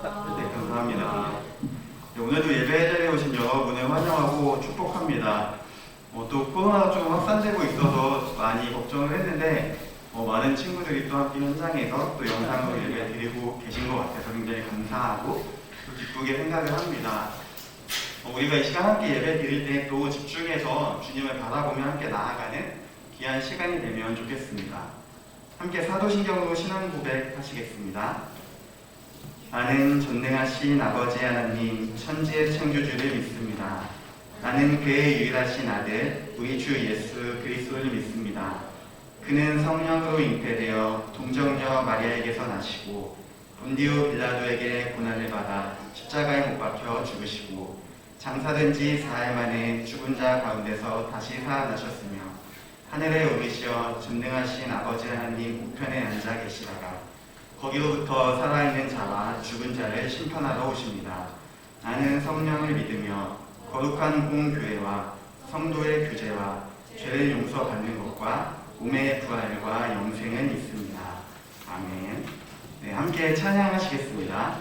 네, 감사합니다. 네, 오늘도 예배 자리에 오신 여러분을 환영하고 축복합니다. 또 코로나가 좀 확산되고 있어서 많이 걱정을 했는데 많은 친구들이 또 함께 현장에서 또 영상으로 예배 드리고 계신 것 같아서 굉장히 감사하고 또 기쁘게 생각을 합니다. 우리가 이 시간 함께 예배 드릴 때 또 집중해서 주님을 바라보며 함께 나아가는 귀한 시간이 되면 좋겠습니다. 함께 사도신경으로 신앙 고백 하시겠습니다. 나는 전능하신 아버지 하나님 천지의 창조주를 믿습니다. 나는 그의 유일하신 아들 우리 주 예수 그리스도를 믿습니다. 그는 성령으로 잉태되어 동정녀 마리아에게서 나시고 본디오 빌라도에게 고난을 받아 십자가에 못 박혀 죽으시고 장사된 지 4일 만에 죽은 자 가운데서 다시 살아나셨으며 하늘에 오르시어 전능하신 아버지 하나님 우편에 앉아 계시다가 거기로부터 살아있는 자와 죽은 자를 심판하러 오십니다. 나는 성령을 믿으며 거룩한 공교회와 성도의 교제와 죄를 용서받는 것과 몸의 부활과 영생은 있습니다. 아멘. 네, 함께 찬양하시겠습니다.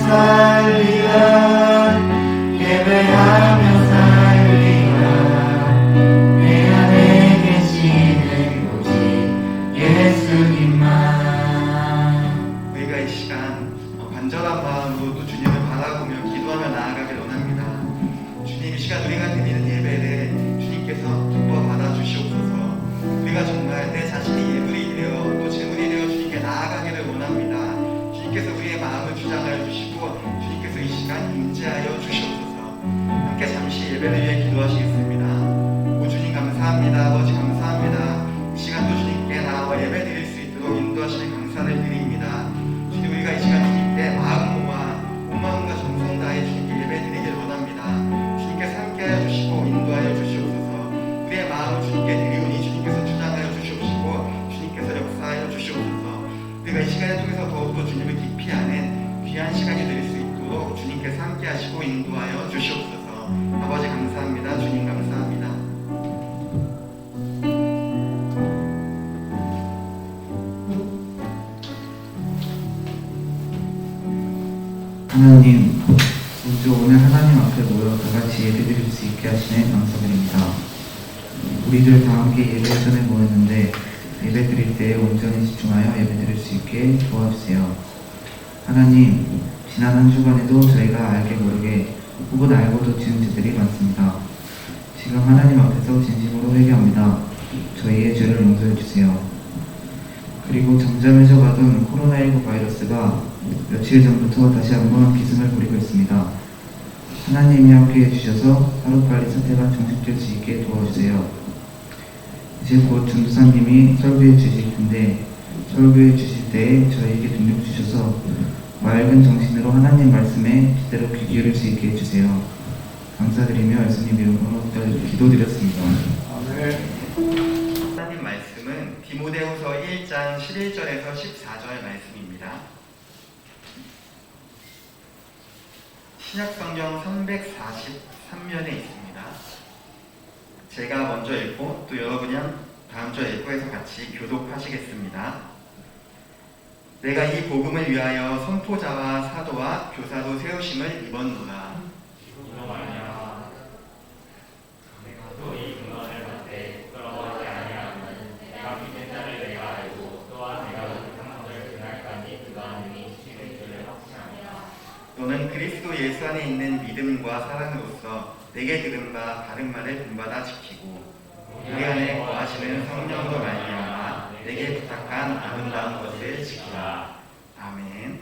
살리라 예배하며 살리라 내 안에 계시는 오직 예수님만. 우리가 이 시간 간절한 마음으로 또 주님을 바라보며 기도하며 나아가길 원합니다. 주님, 이 시간 우리가 드리는 예배를 주님께서 기뻐 받아주시옵소서. 우리가 정말 내 자신이 예물이 되어 또 제물이 되어 주님께 나아가기를 원합니다. 주님께서 우리의 마음을 주장하여 주시고 주님께서 이 시간 임재하여 주시옵소서. 함께 잠시 예배를 위해 기도하시겠습니다. 오 주님 감사합니다. 아버지 감사합니다. 이 시간도 주님께 나와 예배 드릴 수 있도록 인도하시는 감사를 드립니다. 주님, 우리가 이 시간 주님께 마음과 온 마음과 정성 다해 주님께 예배 드리길 원합니다. 주님께서 함께하여 주시고 인도하여 주시옵소서. 우리의 마음을 주님께 드리오니 주님께서 주장하여 주시옵시고 주님께서 역사하여 주시옵소서. 우리가 이 시간을 통해서 더욱더 주님을 깊이 아는 귀한 시간이 될 수 있도록 주님께서 함께하시고 인도하여 주시옵소서. 아버지 감사합니다. 주님 감사합니다. 하나님, 우주 오늘 하나님 앞에 모여 다같이 예배드릴 수 있게 하시네 감사드립니다. 우리들 다 함께 예배 전에 모였는데 예배드릴 때에 온전히 집중하여 예배드릴 수 있게 도와주세요. 하나님, 지난 한 주간에도 저희가 알게 모르게 혹은 알고도 지은 죄들이 많습니다. 지금 하나님 앞에서 진심으로 회개합니다. 저희의 죄를 용서해 주세요. 그리고 잠잠해져 가던 코로나19 바이러스가 며칠 전부터 다시 한번 기승을 부리고 있습니다. 하나님이 함께해 주셔서 하루빨리 사태가 종식될 수 있게 도와주세요. 이제 곧 전도사님이 설교해 주실 텐데 설교해 주실 때에 저희에게 능력 주셔서 맑은 정신으로 하나님 말씀에 제대로 귀 기울일 수 있게 해주세요. 감사드리며 예수님 이름으로 기도드렸습니다. 아멘. 하나님 말씀은 디모데후서 1장 11절에서 14절 말씀입니다. 신약성경 343면에 있습니다. 제가 먼저 읽고 또 여러분이 다음 주에 읽고 해서 같이 교독하시겠습니다. 내가 이 복음을 위하여 선포자와 사도와 교사로 세우심을 입었노라. 너는 그리스도 예수 안에 있는 믿음과 사랑으로서 내게 들은 바 바른 말을 본받아 지키고 우리 안에 거하시는 성령으로 말미암아 내게 부탁한 아름다운 것을 지키라. 아멘.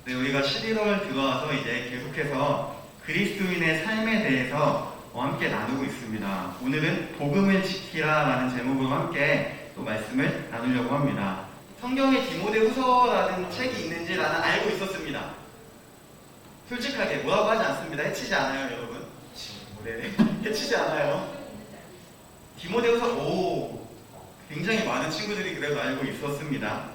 네, 우리가 11월 들어와서 이제 계속해서 그리스도인의 삶에 대해서 함께 나누고 있습니다. 오늘은 복음을 지키라라는 제목으로 함께 또 말씀을 나누려고 합니다. 성경에 디모데후서라는 책이 있는지 나는 알고 있었습니다. 솔직하게 뭐라고 하지 않습니다. 해치지 않아요, 여러분. 네, 해치지 않아요. 디모데후서 굉장히 많은 친구들이 그래도 알고 있었습니다.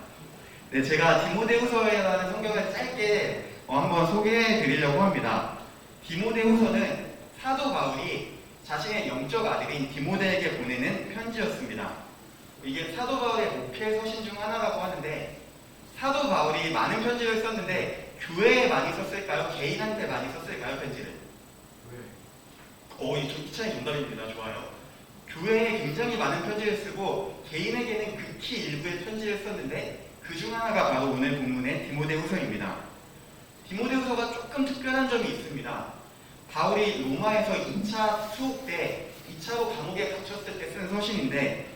네, 제가 디모데후서라는 성경을 짧게 한번 소개해 드리려고 합니다. 디모데후서는 사도 바울이 자신의 영적 아들인 디모데에게 보내는 편지였습니다. 이게 사도 바울의 목회 서신 중 하나라고 하는데 사도 바울이 많은 편지를 썼는데 교회에 많이 썼을까요? 개인한테 많이 썼을까요? 편지를? 이 차이 정답입니다. 좋아요. 교회에 굉장히 많은 편지를 쓰고 개인에게는 극히 일부의 편지를 썼는데 그 중 하나가 바로 오늘 본문의 디모데후서입니다. 디모데후서가 조금 특별한 점이 있습니다. 바울이 로마에서 2차 수옥 때 2차로 감옥에 갇혔을 때 쓴 서신인데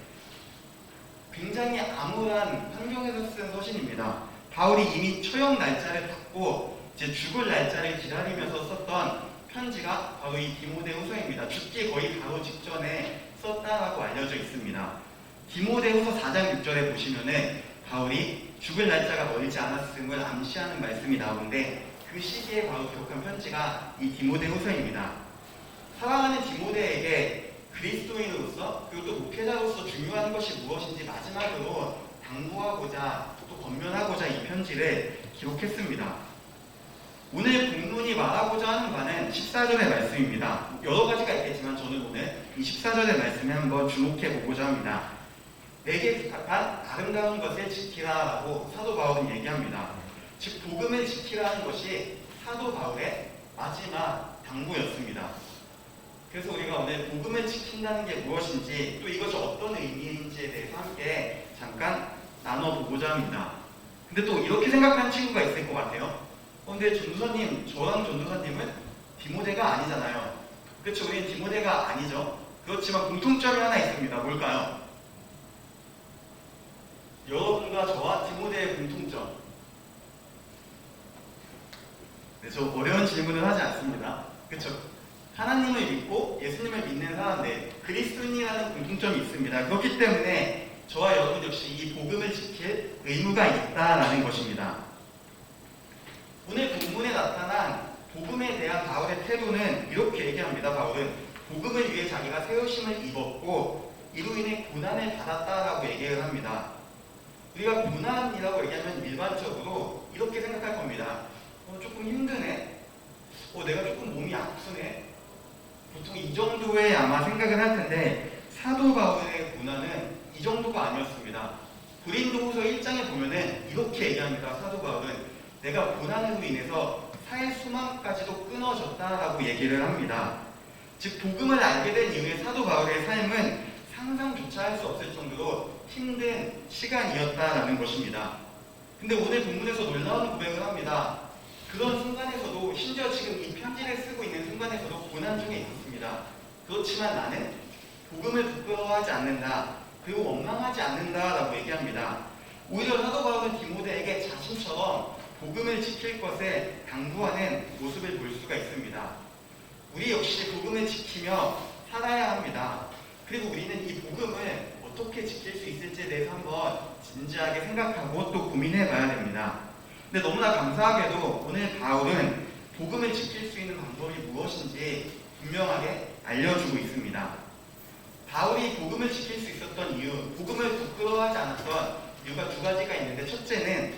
굉장히 암울한 환경에서 쓴 서신입니다. 바울이 이미 처형 날짜를 받고 이제 죽을 날짜를 기다리면서 썼던 편지가 바로 이 디모데후서입니다. 죽기 거의 바로 직전에 썼다라고 알려져 있습니다. 디모데후서 4장 6절에 보시면은 바울이 죽을 날짜가 멀지 않았음을 암시하는 말씀이 나오는데 그 시기에 바로 기록한 편지가 이 디모데후서입니다. 사랑하는 디모데에게 그리스도인으로서 그리고 또 목회자로서 중요한 것이 무엇인지 마지막으로 당부하고자 또 권면하고자 이 편지를 기록했습니다. 오늘 본문이 말하고자 하는 바는 14절의 말씀입니다. 여러 가지가 있겠지만 저는 오늘 이 14절의 말씀에 한번 주목해 보고자 합니다. 내게 부탁한 아름다운 것을 지키라 라고 사도 바울은 얘기합니다. 즉 복음을 지키라는 것이 사도 바울의 마지막 당부였습니다. 그래서 우리가 오늘 복음을 지킨다는 게 무엇인지 또 이것이 어떤 의미인지에 대해서 함께 잠깐 나눠보고자 합니다. 근데 또 이렇게 생각하는 친구가 있을 것 같아요. 근데 전도사님, 저랑 전도사님은 디모데가 아니잖아요. 그렇죠? 우리는 디모데가 아니죠. 그렇지만 공통점이 하나 있습니다. 뭘까요? 여러분과 저와 디모데의 공통점. 네, 저 어려운 질문을 하지 않습니다. 그렇죠? 하나님을 믿고 예수님을 믿는 사람들, 그리스도인이라는 공통점이 있습니다. 그렇기 때문에 저와 여러분 역시 이 복음을 지킬 의무가 있다라는 것입니다. 오늘 본문에 나타난 복음에 대한 바울의 태도는 이렇게 얘기합니다. 바울은 복음을 위해 자기가 세우심을 입었고 이로 인해 고난을 받았다라고 얘기를 합니다. 우리가 고난이라고 얘기하면 일반적으로 이렇게 생각할 겁니다. 조금 힘드네? 내가 조금 몸이 아프네? 보통 이 정도의 아마 생각을 할 텐데 사도 바울의 고난은 이 정도가 아니었습니다. 고린도후서 1장에 보면은 이렇게 얘기합니다. 사도 바울은 내가 고난으로 인해서 살 수만까지도 끊어졌다라고 얘기를 합니다. 즉 복음을 알게 된 이후에 사도 바울의 삶은 상상조차 할 수 없을 정도로 힘든 시간이었다라는 것입니다. 근데 오늘 본문에서 놀라운 고백을 합니다. 그런 순간에서도 심지어 지금 이 편지를 쓰고 있는 순간에서도 고난 중에 있었습니다. 그렇지만 나는 복음을 부끄러워하지 않는다. 그리고 원망하지 않는다라고 얘기합니다. 오히려 사도 바울은 디모데에게 자신처럼 복음을 지킬 것에 당부하는 모습을 볼 수가 있습니다. 우리 역시 복음을 지키며 살아야 합니다. 그리고 우리는 이 복음을 어떻게 지킬 수 있을지에 대해서 한번 진지하게 생각하고 또 고민해 봐야 됩니다. 근데 너무나 감사하게도 오늘 바울은 복음을 지킬 수 있는 방법이 무엇인지 분명하게 알려주고 있습니다. 바울이 복음을 지킬 수 있었던 이유, 복음을 부끄러워하지 않았던 이유가 두 가지가 있는데 첫째는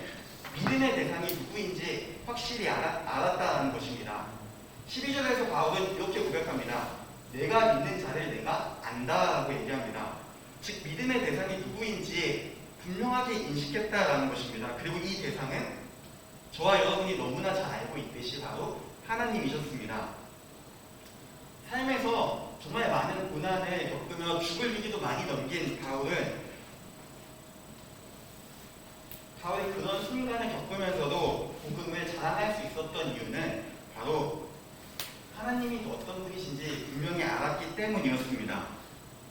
믿음의 대상이 누구인지 확실히 알았다는 것입니다. 12절에서 바울은 이렇게 고백합니다. 내가 믿는 자를 내가 안다라고 얘기합니다. 즉 믿음의 대상이 누구인지 분명하게 인식했다라는 것입니다. 그리고 이 대상은 저와 여러분이 너무나 잘 알고 있듯이 바로 하나님이셨습니다. 삶에서 정말 많은 고난을 겪으며 죽을 위기도 많이 넘긴 바울이 그런 순간을 겪으면서도 복음을 자랑할 수 있었던 이유는 바로 하나님이 또 어떤 분이신지 분명히 알았기 때문이었습니다.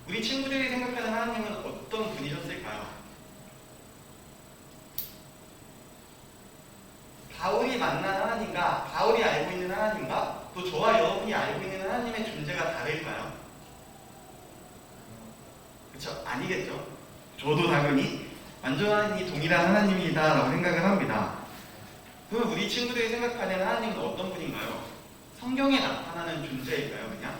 우리 친구들이 생각하는 하나님은 어떤 분이셨을까요? 바울이 만난 하나님과 바울이 알고 있는 하나님과 또 저와 여러분이 알고 있는 하나님의 존재가 다를까요? 그렇죠? 아니겠죠? 저도 당연히 완전히 동일한 하나님이다라고 생각을 합니다. 그럼 우리 친구들이 생각하는 하나님은 어떤 분인가요? 성경에 나타나는 존재일까요, 그냥?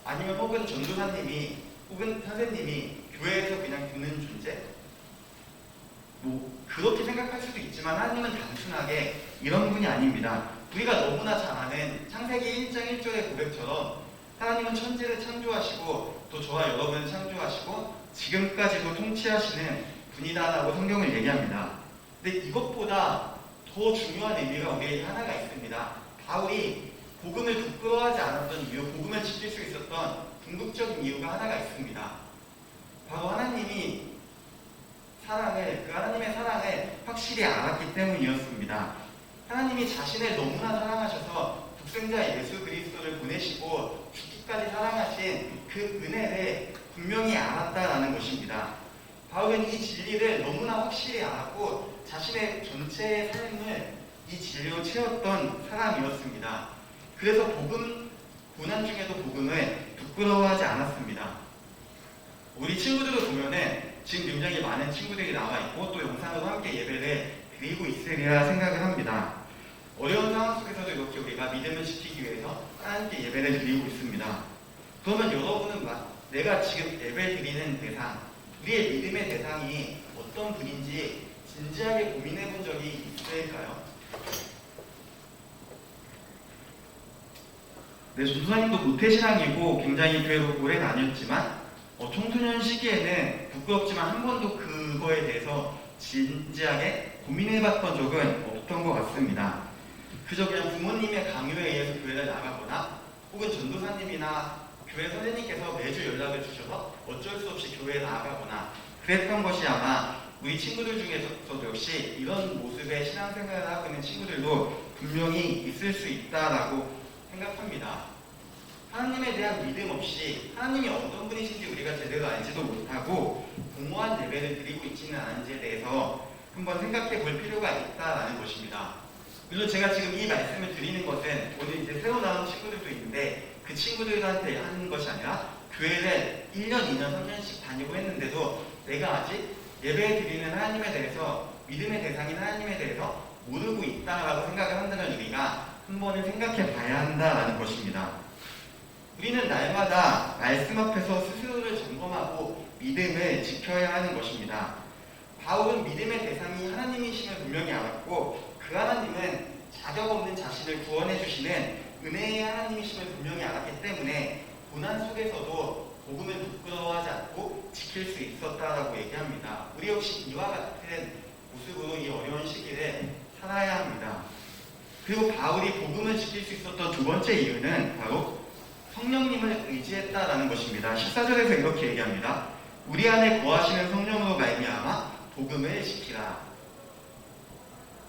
아니면 혹은 전도사님이 혹은 선생님이 교회에서 그냥 듣는 존재? 그렇게 생각할 수도 있지만 하나님은 단순하게 이런 분이 아닙니다. 우리가 너무나 잘 아는 창세기 1장 1절의 고백처럼 하나님은 천지를 창조하시고 또 저와 여러분을 창조하시고 지금까지도 통치하시는 분이다라고 성경을 얘기합니다. 근데 이것보다 더 중요한 의미가 우리에게 하나가 있습니다. 바울이 복음을 부끄러워하지 않았던 이유, 복음을 지킬 수 있었던 궁극적인 이유가 하나가 있습니다. 바로 하나님이 그 하나님의 사랑을 확실히 알았기 때문이었습니다. 하나님이 자신을 너무나 사랑하셔서 독생자 예수 그리스도를 보내시고 죽기까지 사랑하신 그 은혜를 분명히 알았다라는 것입니다. 바울은 이 진리를 너무나 확실히 알았고 자신의 전체의 삶을 이 진리로 채웠던 사람이었습니다. 그래서 고난 중에도 복음을 부끄러워하지 않았습니다. 우리 친구들을 보면은 지금 굉장히 많은 친구들이 나와 있고 또 영상으로 함께 예배를 드리고 있으리라 생각을 합니다. 어려운 상황 속에서도 이렇게 우리가 믿음을 지키기 위해서 함께 예배를 드리고 있습니다. 그러면 여러분은 내가 지금 예배 드리는 대상, 우리의 믿음의 대상이 어떤 분인지 진지하게 고민해 본 적이 있을까요? 네, 전도사님도 모태신앙이고 굉장히 교회로 오래 다녔지만 청소년 시기에는 부끄럽지만 한 번도 그거에 대해서 진지하게 고민해봤던 적은 없던 것 같습니다. 그저 그냥 부모님의 강요에 의해서 교회를 나가거나 혹은 전도사님이나 교회 선생님께서 매주 연락을 주셔서 어쩔 수 없이 교회에 나가거나 그랬던 것이 아마 우리 친구들 중에서도 역시 이런 모습의 신앙생활을 하고 있는 친구들도 분명히 있을 수 있다라고 생각합니다. 하나님에 대한 믿음 없이 하나님이 어떤 분이신지 우리가 제대로 알지도 못하고 공허한 예배를 드리고 있지는 않은지에 대해서 한번 생각해 볼 필요가 있다라는 것입니다. 물론 제가 지금 이 말씀을 드리는 것은 오늘 이제 새로 나온 친구들도 있는데 그 친구들한테 하는 것이 아니라 교회를 1년, 2년, 3년씩 다니고 했는데도 내가 아직 예배 드리는 하나님에 대해서 믿음의 대상인 하나님에 대해서 모르고 있다라고 생각을 한다면 우리가 한 번은 생각해 봐야 한다라는 것입니다. 우리는 날마다 말씀 앞에서 스스로를 점검하고 믿음을 지켜야 하는 것입니다. 바울은 믿음의 대상이 하나님이심을 분명히 알았고 그 하나님은 자격 없는 자신을 구원해 주시는 은혜의 하나님이심을 분명히 알았기 때문에 고난 속에서도 복음을 부끄러워하지 않고 지킬 수 있었다라고 얘기합니다. 우리 역시 이와 같은 모습으로 이 어려운 시기를 살아야 합니다. 그리고 바울이 복음을 지킬 수 있었던 두 번째 이유는 바로 성령님을 의지했다라는 것입니다. 14절에서 이렇게 얘기합니다. 우리 안에 거하시는 성령으로 말미암아 복음을 지키라.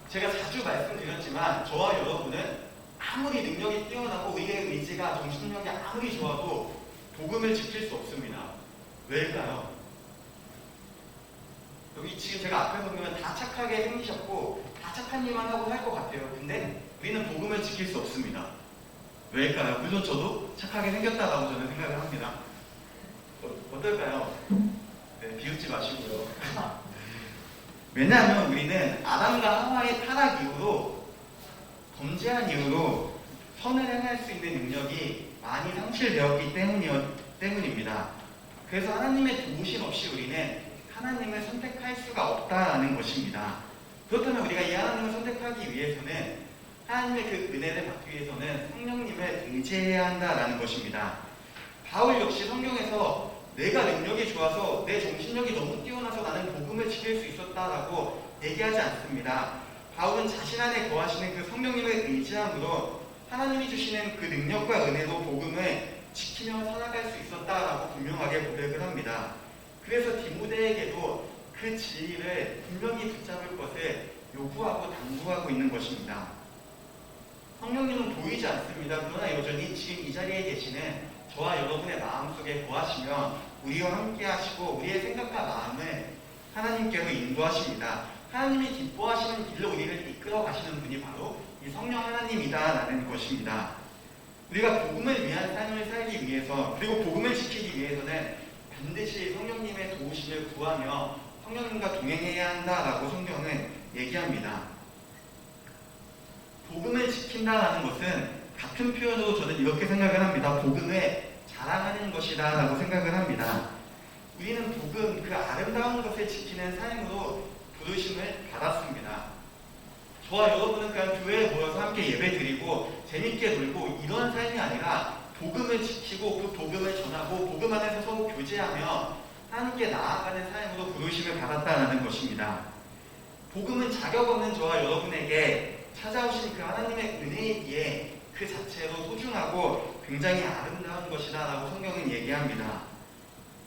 제가 자주 말씀드렸지만 저와 여러분은 아무리 능력이 뛰어나고 우리의 의지가 정신력이 아무리 좋아도 복음을 지킬 수 없습니다. 왜일까요? 여기 지금 제가 앞에서 보면 다 착하게 생기셨고 다 착한 일만 하고 살 것 같아요. 근데 우리는 복음을 지킬 수 없습니다. 왜일까요? 물론 저도 착하게 생겼다라고 저는 생각을 합니다. 어떨까요? 네, 비웃지 마시고요. 왜냐하면 우리는 아담과 하와의 타락 이후로 범죄한 이후로 선을 행할 수 있는 능력이 많이 상실되었기 때문입니다. 그래서 하나님의 도우심 없이 우리는 하나님을 선택할 수가 없다라는 것입니다. 그렇다면 우리가 이 하나님을 선택하기 위해서는 하나님의 그 은혜를 받기 위해서는 성령님을 의지해야 한다라는 것입니다. 바울 역시 성경에서 내가 능력이 좋아서 내 정신력이 너무 뛰어나서 나는 복음을 지킬 수 있었다라고 얘기하지 않습니다. 바울은 자신 안에 거하시는 그 성령님을 의지함으로 하나님이 주시는 그 능력과 은혜로 복음을 지키며 살아갈 수 있었다라고 분명하게 고백을 합니다. 그래서 디모데에게도 그 진리를 분명히 붙잡을 것을 요구하고 당부하고 있는 것입니다. 성령님은 보이지 않습니다. 그러나 여전히 지금 이 자리에 계시는 저와 여러분의 마음속에 거하시며 우리와 함께 하시고 우리의 생각과 마음을 하나님께로 인도하십니다. 하나님이 기뻐하시는 길로 우리를 이끌어 가시는 분이 바로 이 성령 하나님이다라는 것입니다. 우리가 복음을 위한 삶을 살기 위해서 그리고 복음을 지키기 위해서는 반드시 성령님의 도우심을 구하며 성령님과 동행해야 한다라고 성경은 얘기합니다. 복음을 지킨다라는 것은 같은 표현으로 저는 이렇게 생각을 합니다. 복음을 자랑하는 것이다 라고 생각을 합니다. 우리는 복음, 그 아름다운 것을 지키는 삶으로 부르심을 받았습니다. 저와 여러분은 그냥 교회에 모여서 함께 예배 드리고 재밌게 놀고 이런 삶이 아니라 복음을 지키고 그 복음을 전하고 복음 안에서 서로 교제하며 하나님께 나아가는 삶으로 부르심을 받았다는 것입니다. 복음은 자격 없는 저와 여러분에게 찾아오신 그 하나님의 은혜에 비해 그 자체로 소중하고 굉장히 아름다운 것이다 라고 성경은 얘기합니다.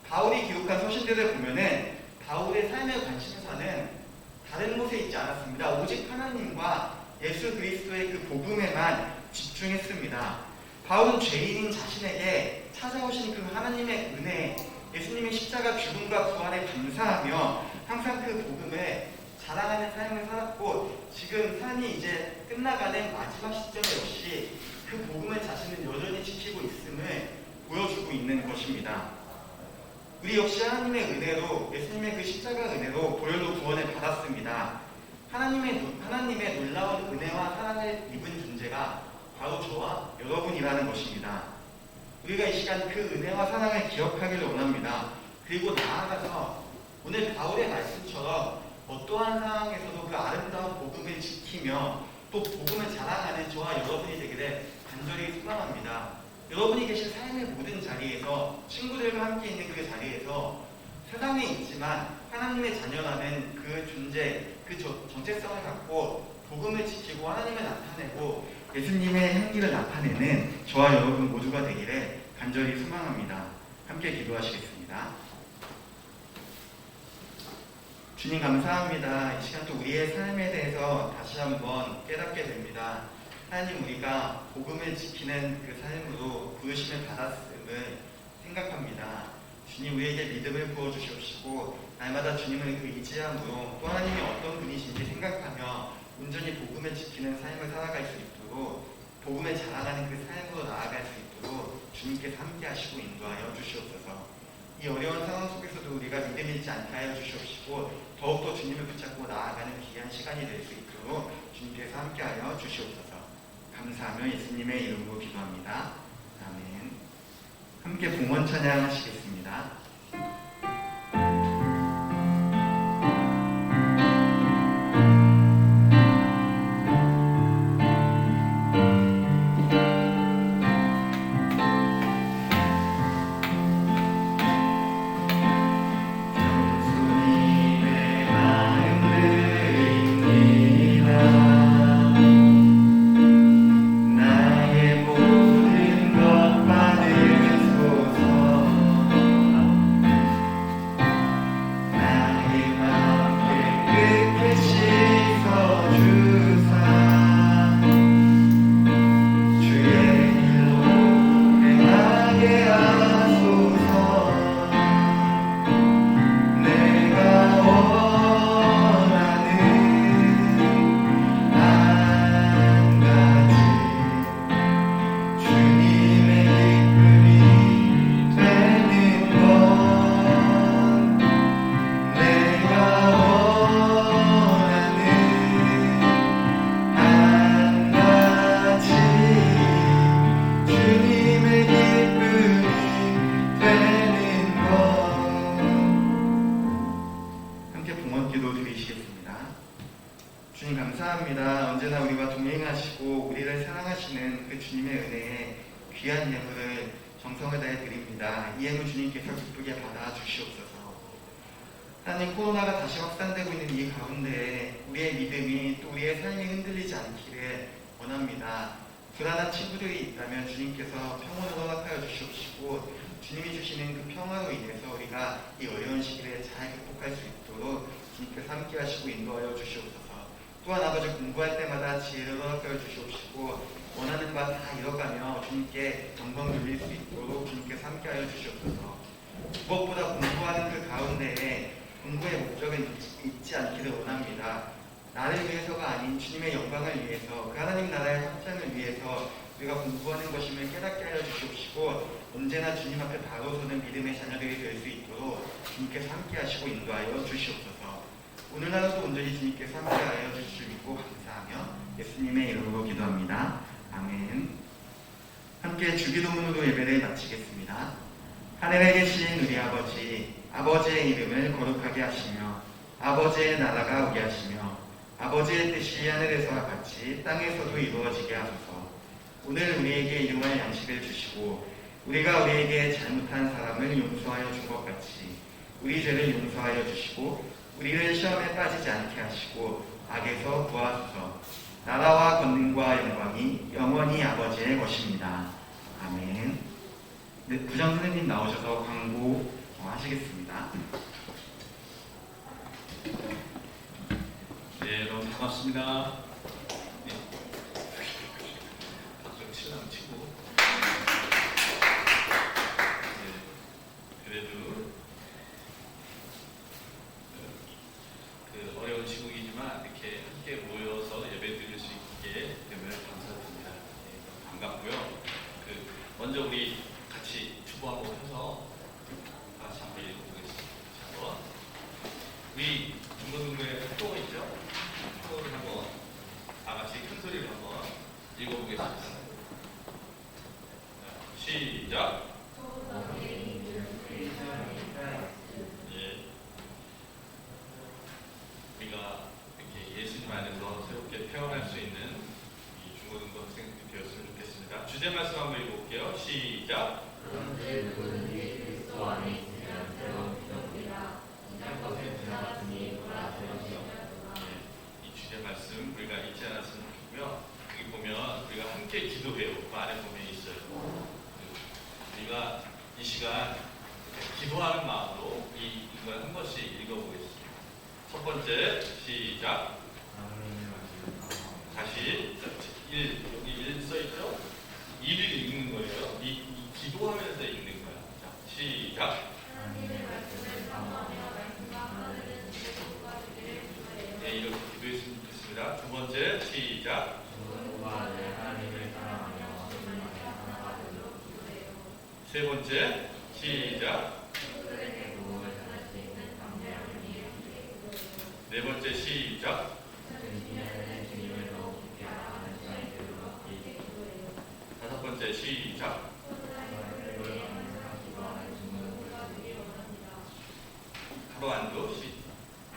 바울이 기록한 서신들을 보면은 바울의 삶의 관심사는 다른 곳에 있지 않았습니다. 오직 하나님과 예수 그리스도의 그 복음에만 집중했습니다. 바울은 죄인인 자신에게 찾아오신 그 하나님의 은혜, 예수님의 십자가 죽음과 부활에 감사하며 항상 그 복음을 자랑하는 삶을 살았고 지금 삶이 이제 끝나가는 마지막 시점 역시 그 복음을 자신은 여전히 지키고 있음을 보여주고 있는 것입니다. 우리 역시 하나님의 은혜로 예수님의 그 십자가 은혜로 보혈로 구원을 받았습니다. 하나님의 놀라운 은혜와 사랑을 입은 존재가 바로 저와 여러분이라는 것입니다. 우리가 이 시간 그 은혜와 사랑을 기억하기를 원합니다. 그리고 나아가서 오늘 바울의 말씀처럼 어떠한 상황에서도 그 아름다운 복음을 지키며 또 복음을 자랑하는 저와 여러분이 되기를 간절히 소망합니다. 여러분이 계신 삶의 모든 자리에서 친구들과 함께 있는 그 자리에서 세상에 있지만 하나님의 자녀라는 그 존재, 그 정체성을 갖고 복음을 지키고 하나님을 나타내고 예수님의 향기를 나타내는 저와 여러분 모두가 되기를 간절히 소망합니다. 함께 기도하시겠습니다. 주님 감사합니다. 이 시간 또 우리의 삶에 대해서 다시 한번 깨닫게 됩니다. 하나님, 우리가 복음을 지키는 그 삶으로 부르심을 받았음을 생각합니다. 주님, 우리에게 믿음을 부어주시옵시고 날마다 주님을 그 의지함으로 또 하나님이 어떤 분이신지 생각하며 온전히 복음을 지키는 삶을 살아갈 수 있도록, 복음을 자랑하는 그 삶으로 나아갈 수 있도록 주님께서 함께 하시고 인도하여 주시옵소서. 이 어려운 상황 속에서도 우리가 믿음 잃지 않게 하여 주시옵시고 더욱더 주님을 붙잡고 나아가는 귀한 시간이 될 수 있도록 주님께서 함께 하여 주시옵소서. 감사하며 예수님의 이름으로 기도합니다. 아멘. 함께 봉헌 찬양하시겠습니다. 주님 감사합니다. 언제나 우리와 동행하시고 우리를 사랑하시는 그 주님의 은혜에 귀한 예물을 정성을 다해 드립니다. 이 예물 주님께서 기쁘게 받아 주시옵소서. 하나님, 코로나가 다시 확산되고 있는 이 가운데 우리의 믿음이 또 우리의 삶이 흔들리지 않기를 원합니다. 불안한 친구들이 있다면 주님께서 평온을 허락하여 주시옵시고 주님이 주시는 그 평화로 인해서 우리가 이 어려운 시기를 잘 극복할 수 있도록 주님께서 함께 하시고 인도하여 주시옵소서. 또한 아버지, 공부할 때마다 지혜를 허락하여 주시옵시고 원하는 바 다 이뤄가며 주님께 영광 돌릴 수 있도록 주님께서 함께하여 주시옵소서. 무엇보다 공부하는 그 가운데에 공부의 목적을 잊지 않기를 원합니다. 나를 위해서가 아닌 주님의 영광을 위해서, 그 하나님 나라의 확장을 위해서 우리가 공부하는 것임을 깨닫게 하여 주시옵시고 언제나 주님 앞에 바로 서는 믿음의 자녀들이 될 수 있도록 주님께서 함께하시고 인도하여 주시옵소서. 오늘 하루도 온전히 주님께서 함께하여 주실 믿고 감사하며 예수님의 이름으로 기도합니다. 아멘. 함께 주기도문으로 예배를 마치겠습니다. 하늘에 계신 우리 아버지, 아버지의 이름을 거룩하게 하시며 아버지의 나라가 오게 하시며 아버지의 뜻이 하늘에서와 같이 땅에서도 이루어지게 하소서. 오늘 우리에게 일용할 양식을 주시고 우리가 우리에게 잘못한 사람을 용서하여 준 것 같이 우리 죄를 용서하여 주시고 우리를 시험에 빠지지 않게 하시고 악에서 구하소서. 나라와 권능과 영광이 영원히 아버지의 것입니다. 아멘. 네, 부장 선생님 나오셔서 광고 하시겠습니다. 네, 여러분 반갑습니다. 네. 박수 치려면 치고. 네, 그래도 그 어려운 시국이지만 이렇게 함께 모여서 예배 드릴 수 있게 되면 감사드립니다. 네, 반갑고요. 먼저 우리 같이 축복하고 해서 다시 한번 읽어보겠습니다. 자, 우리 중고등부에 표가 있죠? 표를 한번 다 같이 큰 소리로 한번 읽어보겠습니다. 시작! 예. 우리가 이렇게 예수님 안에서 새롭게 태어날 수 있는 이 중고등부 학생들이 되었으면 좋겠습니다. 주제 말씀 한번 읽어볼게요. 시작! 그런데 누구든지 그리스도 안에 있으면 새로운 피조물이라 이전 것은 지나갔으니 보라 새로운 것이 되었구나. 이 주제 말씀 우리가 잊지 않았으면 좋겠고요. 여기 보면 우리가 함께 기도해요. 그 안에 보면 있어요. 우리가 이 시간 기도하는 마음으로 이걸 한 번씩 읽어보겠습니다. 첫 번째 시작. 다시 여기 1 써있죠? 1을 읽는 거예요. 이 기도하면서 읽는 거야. 자, 시작. 네, 이렇게 기도했으면 좋겠습니다. 두 번째 시작. 세 번째 시작. 네 번째 시작. 다섯 번째 시작. 하루 안도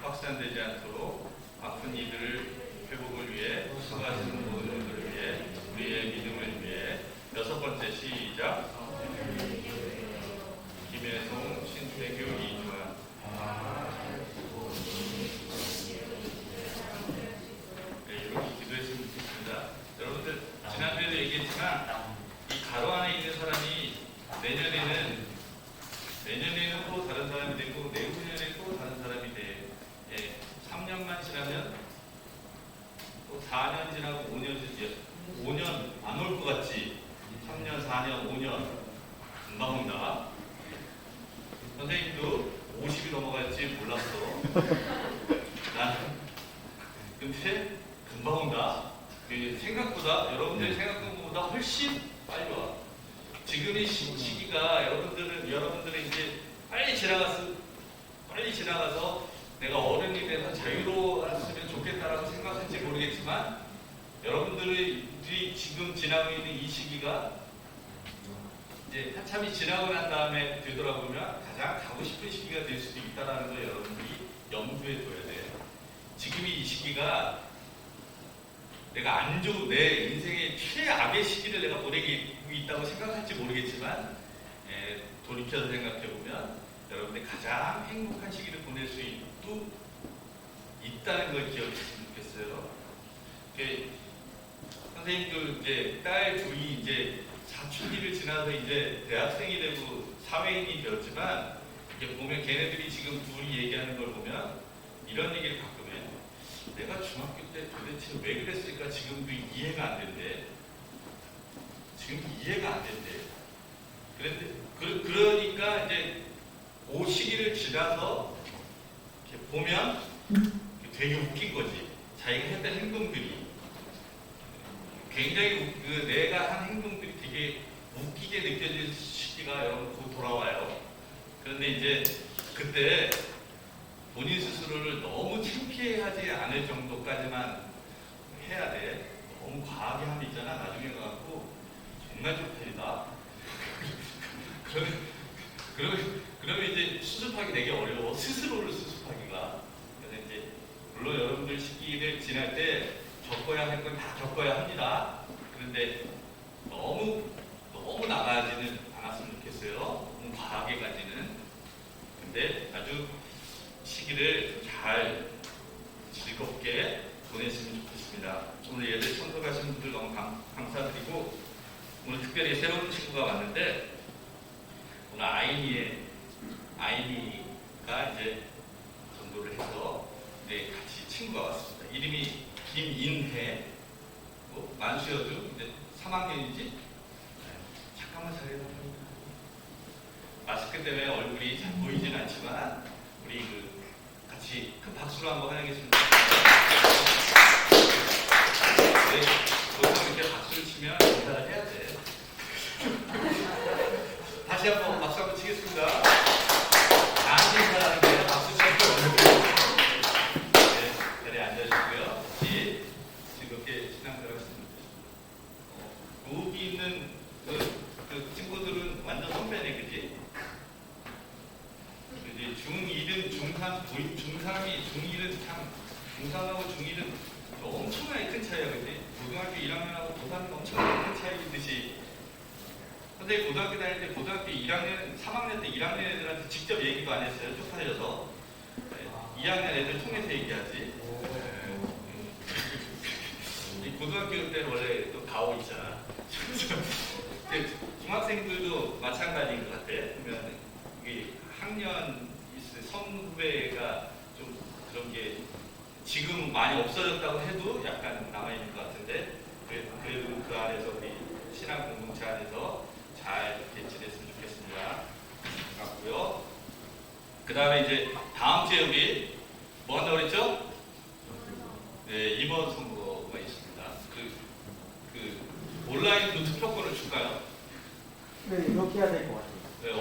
확산되지 않도록 아픈 이들을 회복을 위해 수고하시는 모든들을 위해 우리의 믿음을 위해 여섯 번째 시작. 김혜송 신태교 이주환. 네, 이렇게 기도했으면 좋겠습니다. 여러분들 지난주에도 얘기했지만 이 가로 안에 있는 사람이 내년에는 또 다른 사람이 되고 내후년에 또 다른 사람이 돼. 예, 3년만 지나면 또 4년 지나고 5년 안 올 것 같지. 3년, 4년, 5년 금방 온다. 선생님도 50이 넘어갈지 몰랐어. 나는 근데 금방 온다. 생각보다 여러분들이 생각한 것보다 훨씬 빨리 와. 지금 이 시기가 여러분들은 이제 빨리 지나가서 내가 어른이 돼서 자유로웠으면 좋겠다라고 생각할지 모르겠지만 여러분들이 지금 지나고 있는 이 시기가 이제 한참이 지나고 난 다음에 되돌아보면 가장 가고 싶은 시기가 될 수도 있다는 걸 여러분들이 염두에 둬야 돼요. 지금이 이 시기가 내가 안 좋은 내 인생의 최악의 시기를 내가 보내고 있다고 생각할지 모르겠지만 돌이켜서 생각해보면 여러분들이 가장 행복한 시기를 보낼 수 있다는 걸 기억했으면 좋겠어요. 선생님도 이제 딸 둘이 이제 사춘기를 지나서 이제 대학생이 되고 사회인이 되었지만 이게 보면 걔네들이 지금 둘이 얘기하는 걸 보면 이런 얘기를 가끔 해요. 내가 중학교 때 도대체 왜 그랬을까 지금도 이해가 안 된대. 지금 이해가 안 된대. 그러니까 이제 그 시기를 지나서 이렇게 보면 되게 웃긴 거지. 자기가 했던 행동들이 굉장히 내가 한 행동들이 되게 웃기게 느껴질 시기가 여러분 곧 돌아와요. 그런데 이제 그때 본인 스스로를 너무 창피해하지 않을 정도까지만 해야 돼. 너무 과하게 하면 있잖아. 나중에 가갖고 정말 쪽팔리다. 그러면 이제 수습하기 되게 어려워. 스스로를 수습하기가. 그래서 이제 물론 여러분들 시기를 지날 때 겪어야 할 건 다 겪어야 합니다. 그런데 너무 나가지는 않았으면 좋겠어요. 너무 과하게 가지는. 근데 아주 시기를 잘 즐겁게 보냈으면 좋겠습니다. 오늘 예배 참석하신 분들 너무 감사드리고 오늘 특별히 새로운 친구가 왔는데 오늘 아이니가 이제 전도를 해서 같이 친구가 왔습니다. 이름이 김인혜, 만수여도 이제 3학년이지? 잠깐만 자리에 마스크 때문에 얼굴이 잘 보이진 않지만 우리 같이 큰 박수로 한번 하겠습니다. 네, 보통 이렇게 박수를 치면 인사를 해야 돼. 다시 한번 박수 한번 치겠습니다. 나한테 인사하는 게 박수 치는 거예요. 네, 자리에 앉아주시고요. 같이 즐겁게 신앙생활하겠습니다. 여기 있는 그 친구들은 완전 선배네, 그지? 중2는 중3이 참 중3하고 중1은 엄청나게 큰 차이야, 그지? 고등학교 1학년하고 고3은 엄청나게 큰 차이듯이 선생님 고등학교 다닐 때 고등학교 1학년, 3학년 때 1학년 애들한테 직접 얘기도 안 했어요. 쪽팔려서 2학년 애들 통해서 얘기하지. 고등학교 때는 원래 또 가오 있잖아. 중학생들도 마찬가지인 것 같아. 그러면 이게 학년 선후배가 좀 그런 게 지금 많이 없어졌다고 해도 약간 남아있는 것 같은데 그래도 그 안에서 우리 신앙 공동체 안에서 잘 이렇게 지냈으면 좋겠습니다. 같고요. 그 다음에 이제 다음 주에 우리 뭐 한다고 그랬죠? 네, 임원 선거가 있습니다. 그 온라인으로 투표권을 줄까요? 네, 이렇게 해야 될 것 같아요. 네,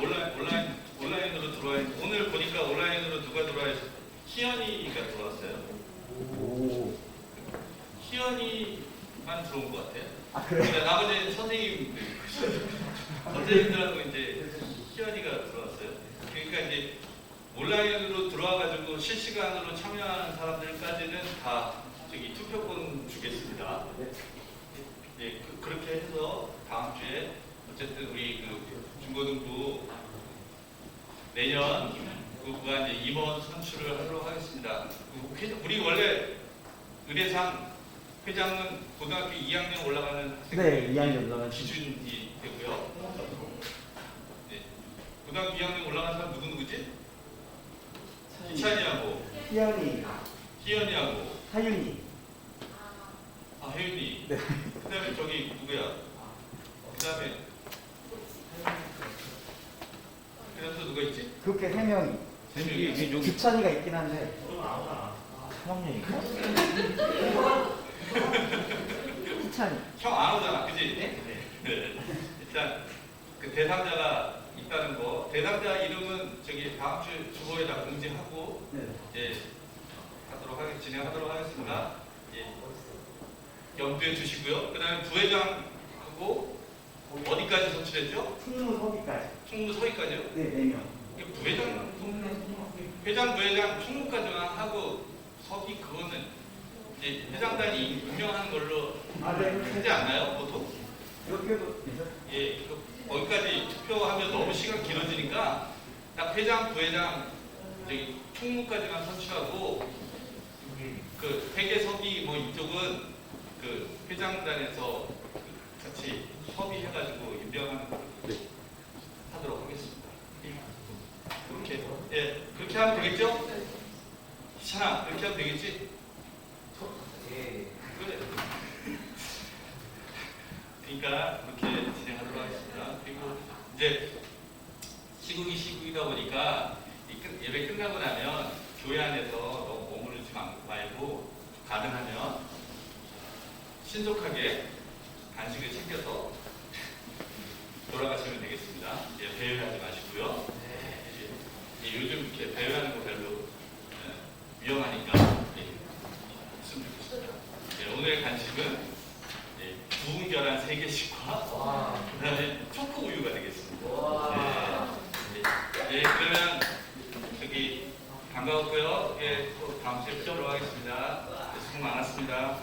온라인으로 들어와 있 오늘 보니까 온라인으로 누가 들어와 있어? 희연이가 들어왔어요. 오. 희연이만 들어온 것 같아요. 아, 그래요? 근데 나머지 선생님들하고 이제 희연이가 들어왔어요. 그러니까 이제 온라인으로 들어와가지고 실시간으로 참여하는 사람들까지는 다 저기 투표권 주겠습니다. 네. 예, 그렇게 해서 다음 주에 어쨌든 우리 그 중고등부 내년 그가 이제 임원 선출을 하도록 하겠습니다. 우리 원래 의례상 회장은 고등학교 2학년 올라가는 네, 2학년 올라가는 기준이 되고요. 네. 고등학교 2학년 올라가는 사람 누구지? 이찬이하고 희연이하고 하윤이. 아 혜윤이. 네. 그다음에 저기 누구야? 그다음에 또 누가 있지? 그렇게 3명이. 세 명이. 주찬이가 있긴 한데. 3학년인가? 희찬이. 형 안 오잖아, 그지? 네. 일단 그 대상자가 있다는 거. 대상자 이름은 저기 다음 주 주보에다 공지하고 네. 이제 진행하도록 하겠습니다. 예. 염두에 두시고요. 그다음에 부회장하고 어디까지 선출했죠? 충무 서기까지. 총무 서기까지요? 네, 4명. 부회장, 회장, 부회장, 총무까지만 하고 서기 그거는 이제 회장단이 임명하는 걸로 아, 네. 하지 않나요, 보통? 이렇게도 괜찮아요. 예, 거기까지 투표하면 너무 시간 길어지니까 딱 회장, 부회장, 저기 총무까지만 선출하고 그 회계 서기 뭐 이쪽은 그 회장단에서 같이 협의해가지고 임명하는 걸로 하도록 하겠습니다. 그렇게 예 그렇게 하면 되겠죠? 희찬아 그렇게 하면 되겠지? 그래. 그러니까 그렇게 진행하도록 하겠습니다. 그리고 이제 시국이다 보니까 예배 끝나고 나면 교회 안에서 너무 머무르지 말고 가능하면 신속하게 간식을 챙겨서 돌아가시면 되겠습니다. 예, 배회하지 마시고요. 예, 요즘 이렇게 배회하는 거 별로 위험하니까 있으면 좋겠습니다. 예, 오늘의 간식은 구운 계란 3개씩과 그다음에 초코 우유가 되겠습니다. 예, 그러면 저기 반가웠고요. 예, 또 다음 주에 뵙도록 하겠습니다. 수고 많았습니다.